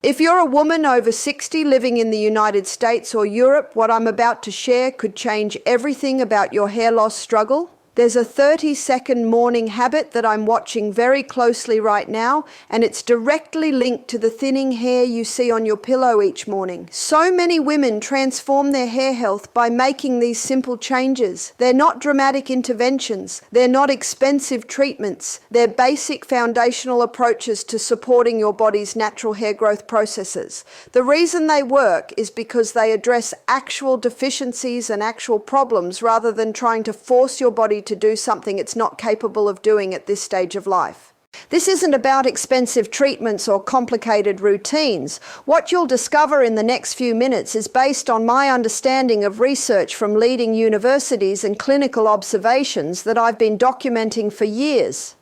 If you're a woman over 60 living in the United States or Europe, what I'm about to share could change everything about your hair loss struggle. There's a 30-second morning habit that I'm watching very closely right now, and it's directly linked to the thinning hair you see on your pillow each morning. So many women transform their hair health by making these simple changes. They're not dramatic interventions. They're not expensive treatments. They're basic foundational approaches to supporting your body's natural hair growth processes. The reason they work is because they address actual deficiencies and actual problems rather than trying to force your body to do something it's not capable of doing at this stage of life. This isn't about expensive treatments or complicated routines. What you'll discover in the next few minutes is based on my understanding of research from leading universities and clinical observations that I've been documenting for years.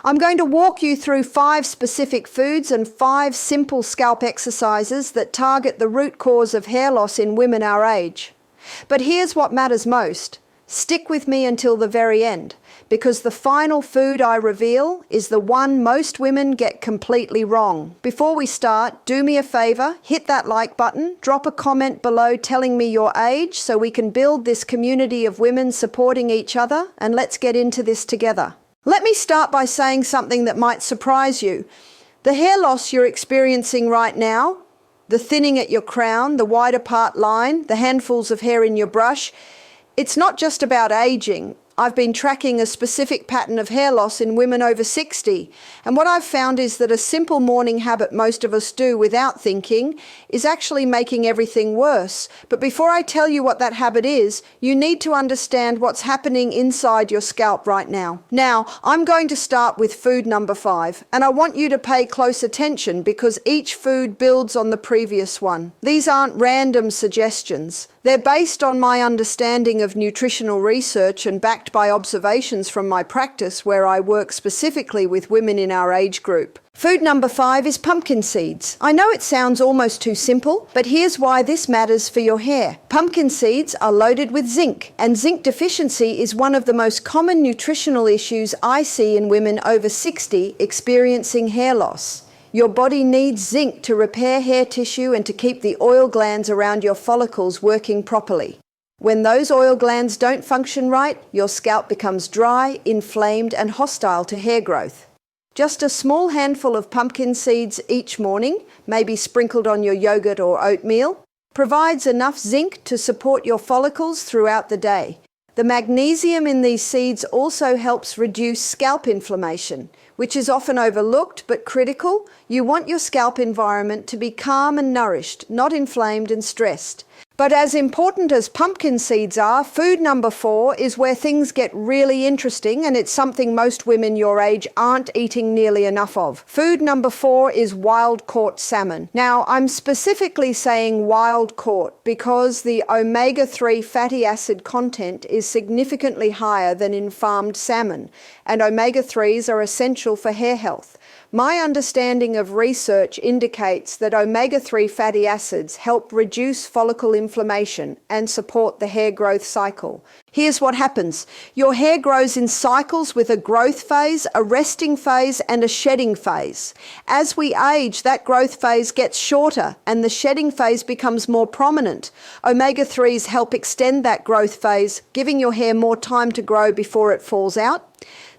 I'm going to walk you through 5 specific foods and 5 simple scalp exercises that target the root cause of hair loss in women our age. But here's what matters most. Stick with me until the very end, because the final food I reveal is the one most women get completely wrong. Before we start, do me a favor, hit that like button, drop a comment below telling me your age so we can build this community of women supporting each other, and let's get into this together. Let me start by saying something that might surprise you. The hair loss you're experiencing right now, the thinning at your crown, the wide apart line, the handfuls of hair in your brush, it's not just about aging. I've been tracking a specific pattern of hair loss in women over 60, and what I've found is that a simple morning habit most of us do without thinking is actually making everything worse. But before I tell you what that habit is, you need to understand what's happening inside your scalp right now. Now, I'm going to start with food number 5, and I want you to pay close attention because each food builds on the previous one. These aren't random suggestions. They're based on my understanding of nutritional research and backed by observations from my practice where I work specifically with women in our age group. Food number 5 is pumpkin seeds. I know it sounds almost too simple, but here's why this matters for your hair. Pumpkin seeds are loaded with zinc, and zinc deficiency is one of the most common nutritional issues I see in women over 60 experiencing hair loss. Your body needs zinc to repair hair tissue and to keep the oil glands around your follicles working properly. When those oil glands don't function right, your scalp becomes dry, inflamed, and hostile to hair growth. Just a small handful of pumpkin seeds each morning, maybe sprinkled on your yogurt or oatmeal, provides enough zinc to support your follicles throughout the day. The magnesium in these seeds also helps reduce scalp inflammation, which is often overlooked but critical. You want your scalp environment to be calm and nourished, not inflamed and stressed. But as important as pumpkin seeds are, food number 4 is where things get really interesting, and it's something most women your age aren't eating nearly enough of. Food number 4 is wild-caught salmon. Now, I'm specifically saying wild-caught because the omega-3 fatty acid content is significantly higher than in farmed salmon, and omega-3s are essential for hair health. My understanding of research indicates that omega-3 fatty acids help reduce follicle inflammation and support the hair growth cycle. Here's what happens. Your hair grows in cycles with a growth phase, a resting phase, and a shedding phase. As we age, that growth phase gets shorter and the shedding phase becomes more prominent. Omega-3s help extend that growth phase, giving your hair more time to grow before it falls out.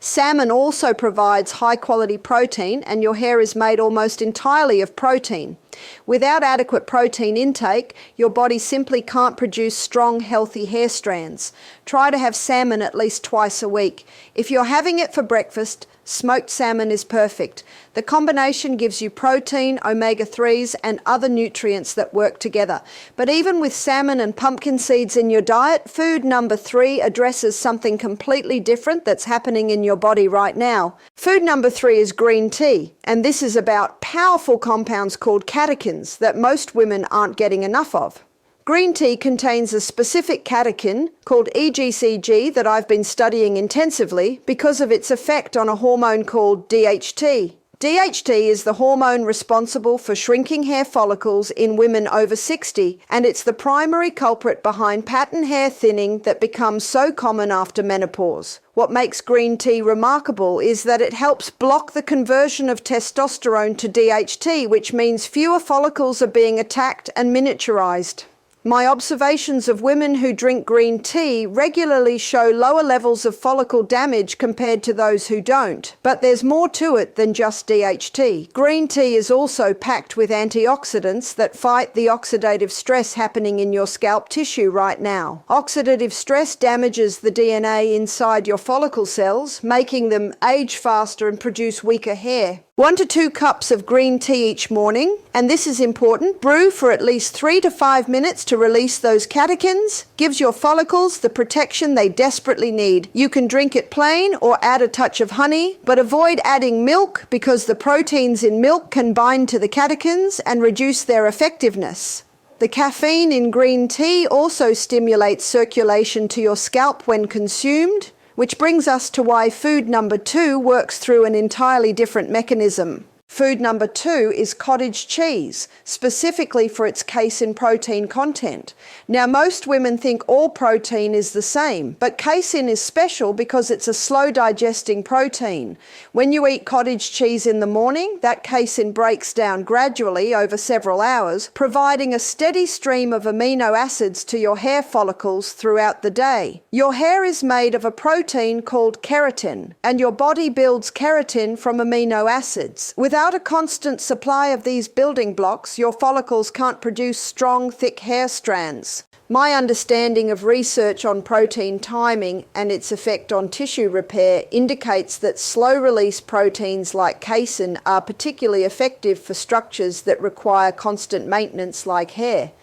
Salmon also provides high-quality protein, and your hair is made almost entirely of protein. Without adequate protein intake, your body simply can't produce strong, healthy hair strands. Try to have salmon at least twice a week. If you're having it for breakfast, smoked salmon is perfect. The combination gives you protein, omega-3s, and other nutrients that work together. But even with salmon and pumpkin seeds in your diet, food number 3 addresses something completely different that's happening in your body right now. Food number 3 is green tea, and this is about powerful compounds called catechins that most women aren't getting enough of. Green tea contains a specific catechin called EGCG that I've been studying intensively because of its effect on a hormone called DHT. DHT is the hormone responsible for shrinking hair follicles in women over 60, and it's the primary culprit behind pattern hair thinning that becomes so common after menopause. What makes green tea remarkable is that it helps block the conversion of testosterone to DHT, which means fewer follicles are being attacked and miniaturized. My observations of women who drink green tea regularly show lower levels of follicle damage compared to those who don't. But there's more to it than just DHT. Green tea is also packed with antioxidants that fight the oxidative stress happening in your scalp tissue right now. Oxidative stress damages the DNA inside your follicle cells, making them age faster and produce weaker hair. 1 to 2 cups of green tea each morning, and this is important. Brew for at least 3 to 5 minutes to release those catechins. Gives your follicles the protection they desperately need. You can drink it plain or add a touch of honey, but avoid adding milk because the proteins in milk can bind to the catechins and reduce their effectiveness. The caffeine in green tea also stimulates circulation to your scalp when consumed, which brings us to why food number 2 works through an entirely different mechanism. Food number 2 is cottage cheese, specifically for its casein protein content. Now, most women think all protein is the same, but casein is special because it's a slow digesting protein. When you eat cottage cheese in the morning, that casein breaks down gradually over several hours, providing a steady stream of amino acids to your hair follicles throughout the day. Your hair is made of a protein called keratin, and your body builds keratin from amino acids. Without a constant supply of these building blocks, your follicles can't produce strong, thick hair strands. My understanding of research on protein timing and its effect on tissue repair indicates that slow-release proteins like casein are particularly effective for structures that require constant maintenance like hair.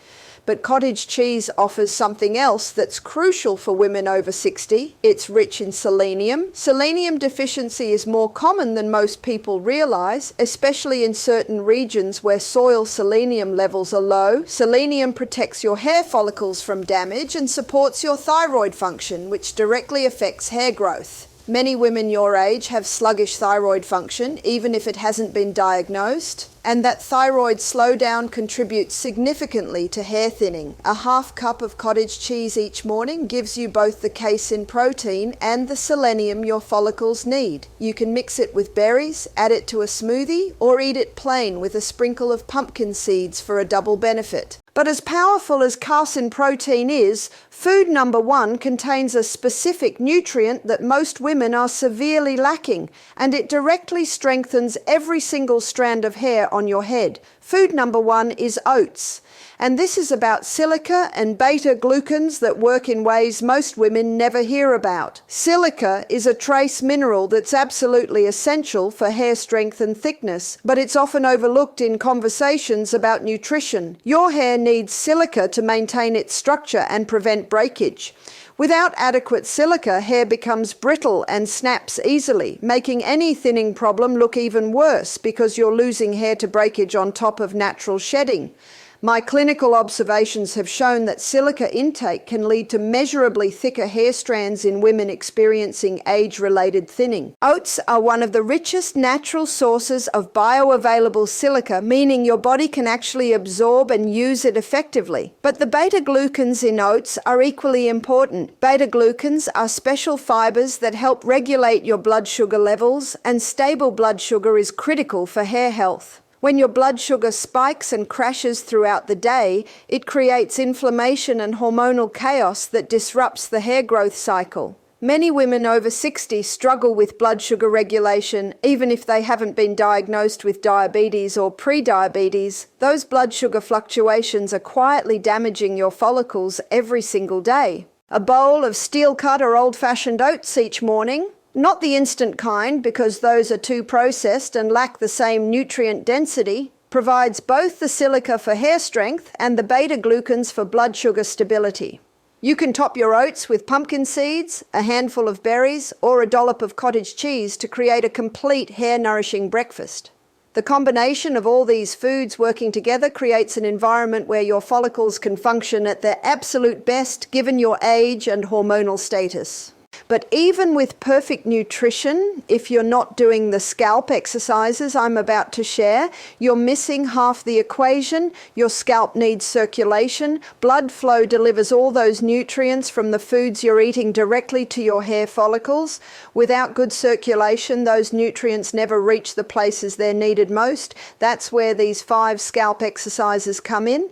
But cottage cheese offers something else that's crucial for women over 60. It's rich in selenium. Selenium deficiency is more common than most people realize, especially in certain regions where soil selenium levels are low. Selenium protects your hair follicles from damage and supports your thyroid function, which directly affects hair growth. Many women your age have sluggish thyroid function, even if it hasn't been diagnosed, and that thyroid slowdown contributes significantly to hair thinning. A half cup of cottage cheese each morning gives you both the casein protein and the selenium your follicles need. You can mix it with berries, add it to a smoothie, or eat it plain with a sprinkle of pumpkin seeds for a double benefit. But as powerful as casein protein is, food number 1 contains a specific nutrient that most women are severely lacking, and it directly strengthens every single strand of hair on your head. Food number 1 is oats. And this is about silica and beta-glucans that work in ways most women never hear about. Silica is a trace mineral that's absolutely essential for hair strength and thickness, but it's often overlooked in conversations about nutrition. Your hair needs silica to maintain its structure and prevent breakage. Without adequate silica, hair becomes brittle and snaps easily, making any thinning problem look even worse because you're losing hair to breakage on top of natural shedding. My clinical observations have shown that silica intake can lead to measurably thicker hair strands in women experiencing age-related thinning. Oats are one of the richest natural sources of bioavailable silica, meaning your body can actually absorb and use it effectively. But the beta-glucans in oats are equally important. Beta-glucans are special fibers that help regulate your blood sugar levels, and stable blood sugar is critical for hair health. When your blood sugar spikes and crashes throughout the day, it creates inflammation and hormonal chaos that disrupts the hair growth cycle. Many women over 60 struggle with blood sugar regulation, even if they haven't been diagnosed with diabetes or pre-diabetes. Those blood sugar fluctuations are quietly damaging your follicles every single day. A bowl of steel-cut or old-fashioned oats each morning, not the instant kind because those are too processed and lack the same nutrient density, provides both the silica for hair strength and the beta-glucans for blood sugar stability. You can top your oats with pumpkin seeds, a handful of berries, or a dollop of cottage cheese to create a complete hair-nourishing breakfast. The combination of all these foods working together creates an environment where your follicles can function at their absolute best given your age and hormonal status. But even with perfect nutrition, if you're not doing the scalp exercises I'm about to share, you're missing half the equation. Your scalp needs circulation. Blood flow delivers all those nutrients from the foods you're eating directly to your hair follicles. Without good circulation, those nutrients never reach the places they're needed most. That's where these 5 scalp exercises come in.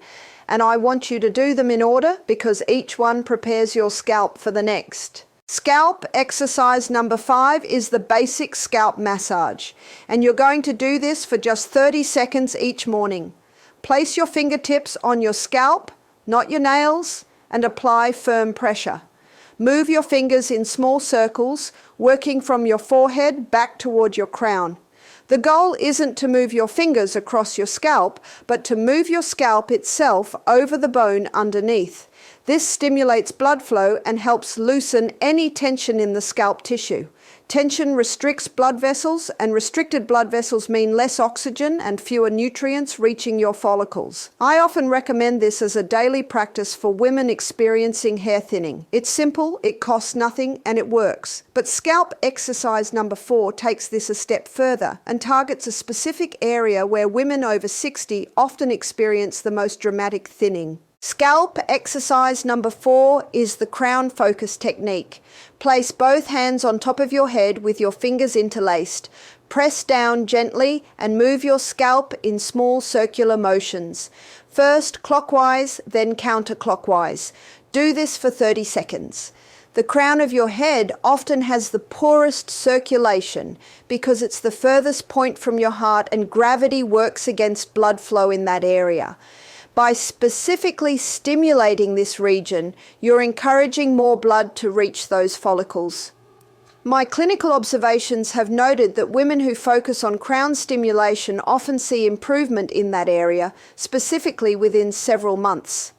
And I want you to do them in order because each one prepares your scalp for the next. Scalp exercise number 5 is the basic scalp massage. And you're going to do this for just 30 seconds each morning. Place your fingertips on your scalp, not your nails, and apply firm pressure. Move your fingers in small circles, working from your forehead back toward your crown. The goal isn't to move your fingers across your scalp, but to move your scalp itself over the bone underneath. This stimulates blood flow and helps loosen any tension in the scalp tissue. Tension restricts blood vessels, and restricted blood vessels mean less oxygen and fewer nutrients reaching your follicles. I often recommend this as a daily practice for women experiencing hair thinning. It's simple, it costs nothing, and it works. But scalp exercise number 4 takes this a step further and targets a specific area where women over 60 often experience the most dramatic thinning. Scalp exercise number 4 is the crown focus technique. Place both hands on top of your head with your fingers interlaced. Press down gently and move your scalp in small circular motions. First clockwise, then counterclockwise. Do this for 30 seconds. The crown of your head often has the poorest circulation because it's the furthest point from your heart and gravity works against blood flow in that area. By specifically stimulating this region, you're encouraging more blood to reach those follicles. My clinical observations have noted that women who focus on crown stimulation often see improvement in that area, specifically within several months.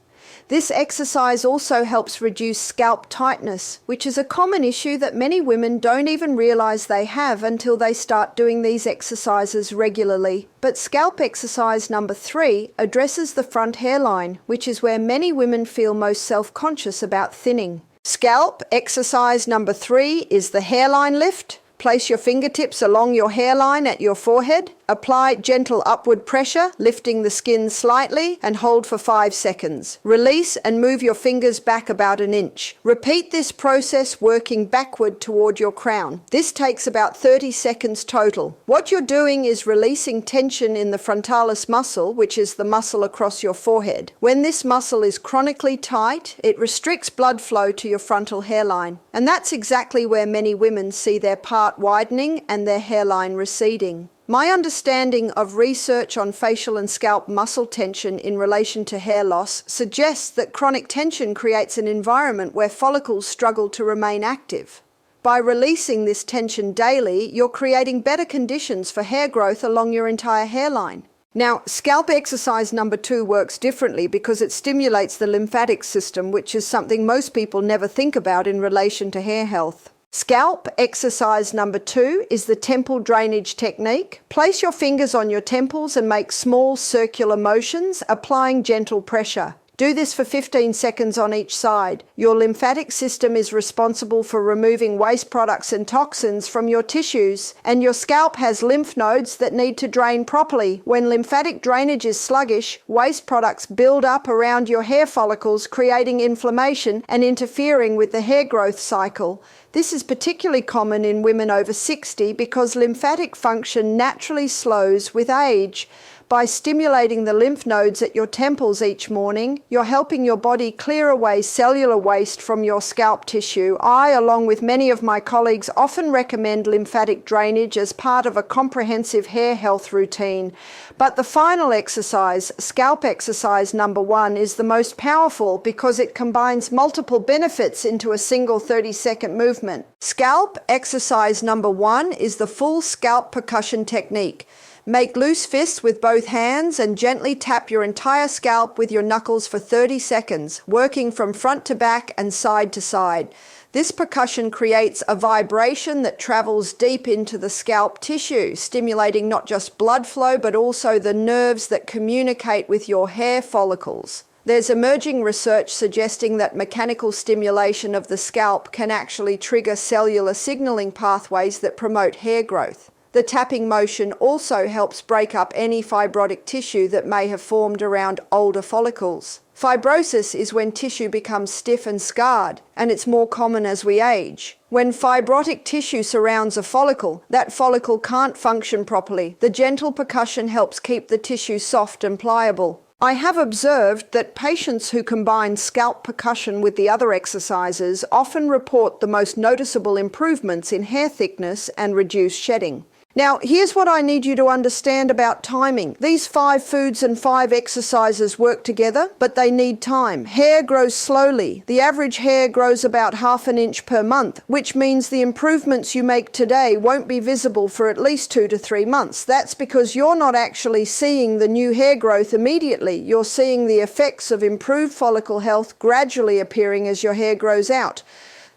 This exercise also helps reduce scalp tightness, which is a common issue that many women don't even realize they have until they start doing these exercises regularly. But scalp exercise number 3 addresses the front hairline, which is where many women feel most self-conscious about thinning. Scalp exercise number 3 is the hairline lift. Place your fingertips along your hairline at your forehead. Apply gentle upward pressure, lifting the skin slightly, and hold for 5 seconds. Release and move your fingers back about an inch. Repeat this process working backward toward your crown. This takes about 30 seconds total. What you're doing is releasing tension in the frontalis muscle, which is the muscle across your forehead. When this muscle is chronically tight, it restricts blood flow to your frontal hairline. And that's exactly where many women see their part widening and their hairline receding. My understanding of research on facial and scalp muscle tension in relation to hair loss suggests that chronic tension creates an environment where follicles struggle to remain active. By releasing this tension daily, you're creating better conditions for hair growth along your entire hairline. Now, scalp exercise number 2 works differently because it stimulates the lymphatic system, which is something most people never think about in relation to hair health. Scalp exercise number 2 is the temple drainage technique. Place your fingers on your temples and make small circular motions, applying gentle pressure. Do this for 15 seconds on each side. Your lymphatic system is responsible for removing waste products and toxins from your tissues, and your scalp has lymph nodes that need to drain properly. When lymphatic drainage is sluggish, waste products build up around your hair follicles, creating inflammation and interfering with the hair growth cycle. This is particularly common in women over 60 because lymphatic function naturally slows with age. By stimulating the lymph nodes at your temples each morning, you're helping your body clear away cellular waste from your scalp tissue. I, along with many of my colleagues, often recommend lymphatic drainage as part of a comprehensive hair health routine. But the final exercise, scalp exercise number 1, is the most powerful because it combines multiple benefits into a single 30-second movement. Scalp exercise number 1 is the full scalp percussion technique. Make loose fists with both hands and gently tap your entire scalp with your knuckles for 30 seconds, working from front to back and side to side. This percussion creates a vibration that travels deep into the scalp tissue, stimulating not just blood flow but also the nerves that communicate with your hair follicles. There's emerging research suggesting that mechanical stimulation of the scalp can actually trigger cellular signaling pathways that promote hair growth. The tapping motion also helps break up any fibrotic tissue that may have formed around older follicles. Fibrosis is when tissue becomes stiff and scarred, and it's more common as we age. When fibrotic tissue surrounds a follicle, that follicle can't function properly. The gentle percussion helps keep the tissue soft and pliable. I have observed that patients who combine scalp percussion with the other exercises often report the most noticeable improvements in hair thickness and reduced shedding. Now, here's what I need you to understand about timing. These 5 foods and 5 exercises work together, but they need time. Hair grows slowly. The average hair grows about ½ an inch per month, which means the improvements you make today won't be visible for at least 2 to 3 months. That's because you're not actually seeing the new hair growth immediately. You're seeing the effects of improved follicle health gradually appearing as your hair grows out.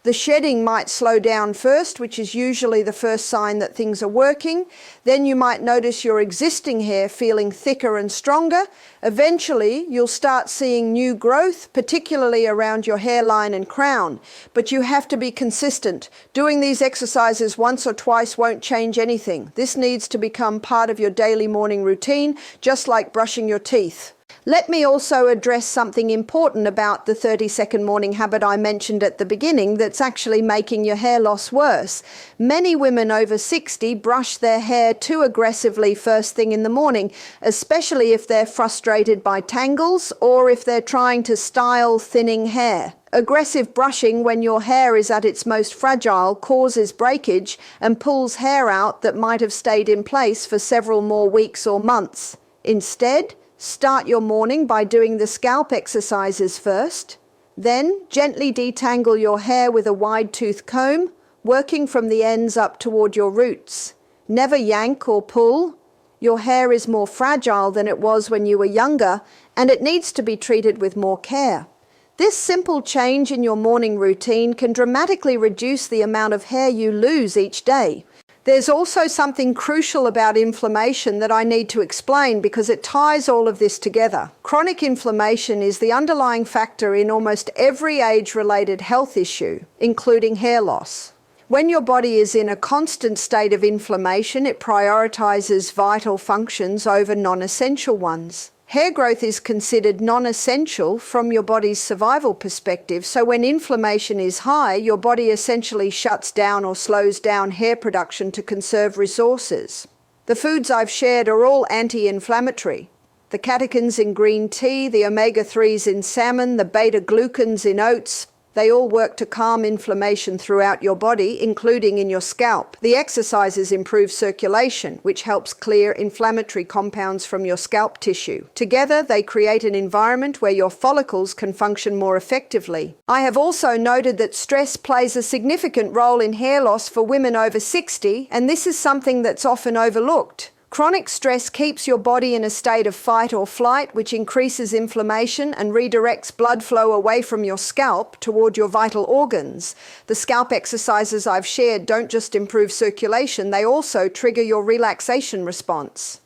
The shedding might slow down first, which is usually the first sign that things are working. Then you might notice your existing hair feeling thicker and stronger. Eventually, you'll start seeing new growth, particularly around your hairline and crown. But you have to be consistent. Doing these exercises once or twice won't change anything. This needs to become part of your daily morning routine, just like brushing your teeth. Let me also address something important about the 30-second morning habit I mentioned at the beginning that's actually making your hair loss worse. Many women over 60 brush their hair too aggressively first thing in the morning, especially if they're frustrated by tangles or if they're trying to style thinning hair. Aggressive brushing when your hair is at its most fragile causes breakage and pulls hair out that might have stayed in place for several more weeks or months. Instead, start your morning by doing the scalp exercises first. Then, gently detangle your hair with a wide-tooth comb, working from the ends up toward your roots. Never yank or pull. Your hair is more fragile than it was when you were younger, and it needs to be treated with more care. This simple change in your morning routine can dramatically reduce the amount of hair you lose each day. There's also something crucial about inflammation that I need to explain because it ties all of this together. Chronic inflammation is the underlying factor in almost every age-related health issue, including hair loss. When your body is in a constant state of inflammation, it prioritizes vital functions over non-essential ones. Hair growth is considered non-essential from your body's survival perspective, so when inflammation is high, your body essentially shuts down or slows down hair production to conserve resources. The foods I've shared are all anti-inflammatory. The catechins in green tea, the omega-3s in salmon, the beta-glucans in oats, they all work to calm inflammation throughout your body, including in your scalp. The exercises improve circulation, which helps clear inflammatory compounds from your scalp tissue. Together, they create an environment where your follicles can function more effectively. I have also noted that stress plays a significant role in hair loss for women over 60, and this is something that's often overlooked. Chronic stress keeps your body in a state of fight or flight, which increases inflammation and redirects blood flow away from your scalp toward your vital organs. The scalp exercises I've shared don't just improve circulation, they also trigger your relaxation response.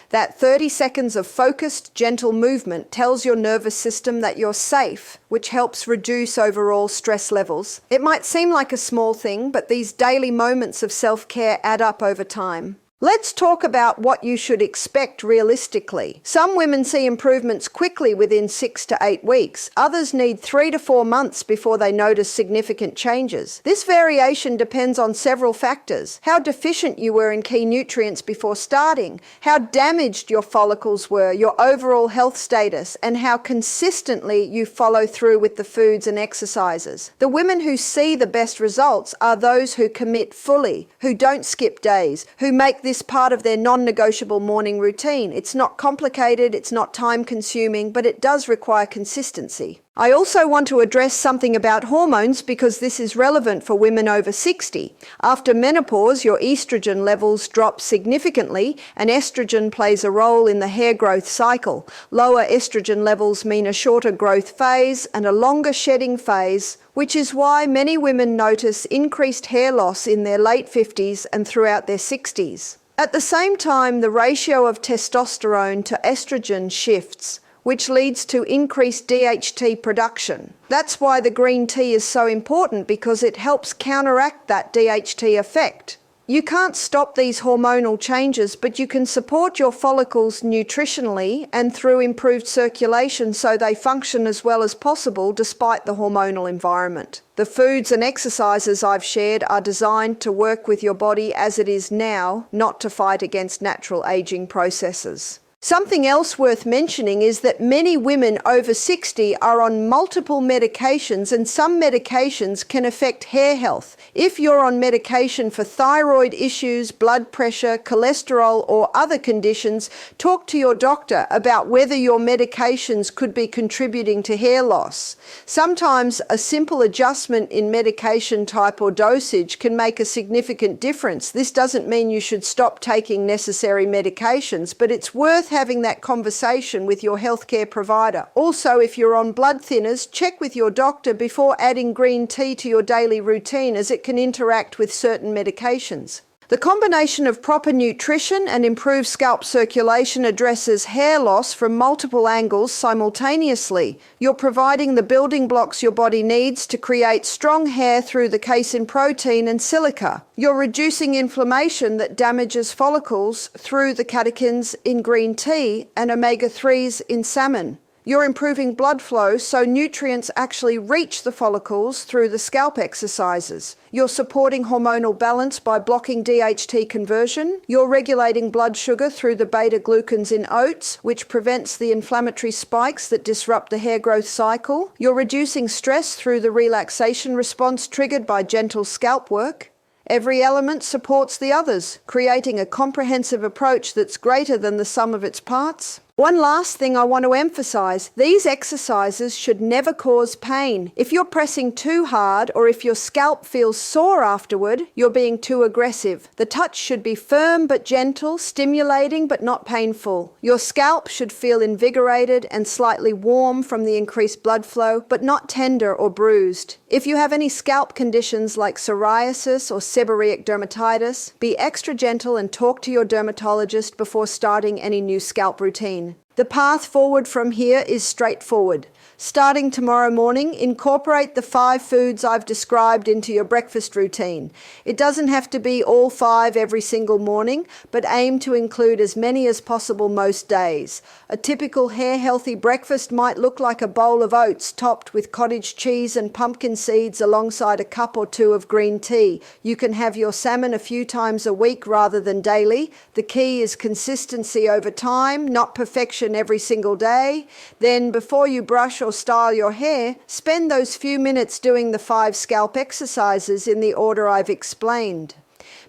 That 30 seconds of focused, gentle movement tells your nervous system that you're safe, which helps reduce overall stress levels. It might seem like a small thing, but these daily moments of self-care add up over time. Let's talk about what you should expect realistically. Some women see improvements quickly within 6 to 8 weeks. Others need 3 to 4 months before they notice significant changes. This variation depends on several factors: how deficient you were in key nutrients before starting, how damaged your follicles were, your overall health status, and how consistently you follow through with the foods and exercises. The women who see the best results are those who commit fully, who don't skip days, who make this part of their non-negotiable morning routine. It's not complicated, it's not time-consuming, but it does require consistency. I also want to address something about hormones because this is relevant for women over 60. After menopause, your estrogen levels drop significantly, and estrogen plays a role in the hair growth cycle. Lower estrogen levels mean a shorter growth phase and a longer shedding phase, which is why many women notice increased hair loss in their late 50s and throughout their 60s. At the same time, the ratio of testosterone to estrogen shifts, which leads to increased DHT production. That's why the green tea is so important, because it helps counteract that DHT effect. You can't stop these hormonal changes, but you can support your follicles nutritionally and through improved circulation so they function as well as possible despite the hormonal environment. The foods and exercises I've shared are designed to work with your body as it is now, not to fight against natural aging processes. Something else worth mentioning is that many women over 60 are on multiple medications, and some medications can affect hair health. If you're on medication for thyroid issues, blood pressure, cholesterol, or other conditions, talk to your doctor about whether your medications could be contributing to hair loss. Sometimes a simple adjustment in medication type or dosage can make a significant difference. This doesn't mean you should stop taking necessary medications, but it's worth having that conversation with your healthcare provider. Also, if you're on blood thinners, check with your doctor before adding green tea to your daily routine, as it can interact with certain medications. The combination of proper nutrition and improved scalp circulation addresses hair loss from multiple angles simultaneously. You're providing the building blocks your body needs to create strong hair through the casein protein and silica. You're reducing inflammation that damages follicles through the catechins in green tea and omega-3s in salmon. You're improving blood flow so nutrients actually reach the follicles through the scalp exercises. You're supporting hormonal balance by blocking DHT conversion. You're regulating blood sugar through the beta-glucans in oats, which prevents the inflammatory spikes that disrupt the hair growth cycle. You're reducing stress through the relaxation response triggered by gentle scalp work. Every element supports the others, creating a comprehensive approach that's greater than the sum of its parts. One last thing I want to emphasize, these exercises should never cause pain. If you're pressing too hard or if your scalp feels sore afterward, you're being too aggressive. The touch should be firm but gentle, stimulating but not painful. Your scalp should feel invigorated and slightly warm from the increased blood flow, but not tender or bruised. If you have any scalp conditions like psoriasis or seborrheic dermatitis, be extra gentle and talk to your dermatologist before starting any new scalp routine. The path forward from here is straightforward. Starting tomorrow morning, incorporate the 5 foods I've described into your breakfast routine. It doesn't have to be all 5 every single morning, but aim to include as many as possible most days. A typical hair-healthy breakfast might look like a bowl of oats topped with cottage cheese and pumpkin seeds alongside a cup or 2 of green tea. You can have your salmon a few times a week rather than daily. The key is consistency over time, not perfection every single day. Then, before you brush or style your hair, spend those few minutes doing the 5 scalp exercises in the order I've explained.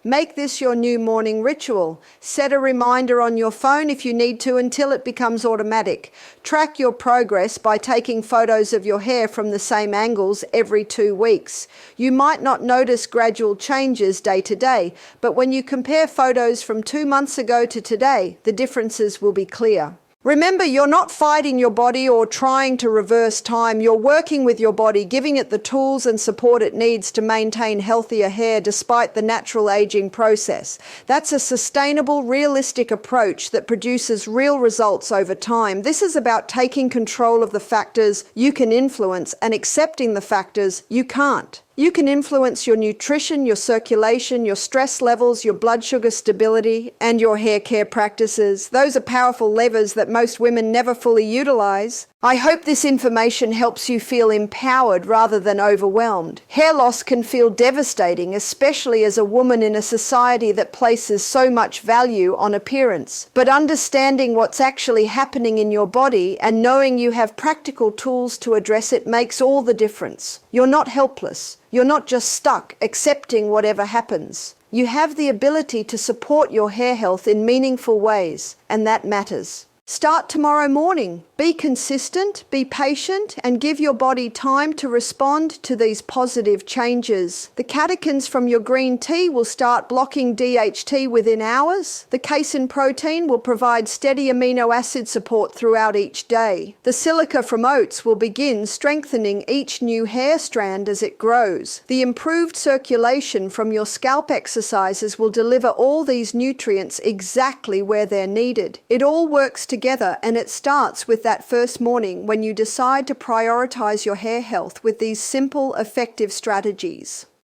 Make this your new morning ritual. Set a reminder on your phone if you need to until it becomes automatic. Track your progress by taking photos of your hair from the same angles every 2 weeks. You might not notice gradual changes day to day, but when you compare photos from 2 months ago to today, the differences will be clear. Remember, you're not fighting your body or trying to reverse time. You're working with your body, giving it the tools and support it needs to maintain healthier hair despite the natural aging process. That's a sustainable, realistic approach that produces real results over time. This is about taking control of the factors you can influence and accepting the factors you can't. You can influence your nutrition, your circulation, your stress levels, your blood sugar stability, and your hair care practices. Those are powerful levers that most women never fully utilize. I hope this information helps you feel empowered rather than overwhelmed. Hair loss can feel devastating, especially as a woman in a society that places so much value on appearance. But understanding what's actually happening in your body and knowing you have practical tools to address it makes all the difference. You're not helpless. You're not just stuck accepting whatever happens. You have the ability to support your hair health in meaningful ways, and that matters. Start tomorrow morning. Be consistent, be patient, and give your body time to respond to these positive changes. The catechins from your green tea will start blocking DHT within hours. The casein protein will provide steady amino acid support throughout each day. The silica from oats will begin strengthening each new hair strand as it grows. The improved circulation from your scalp exercises will deliver all these nutrients exactly where they're needed. It all works together, and it starts with that that first morning when you decide to prioritize your hair health with these simple, effective strategies.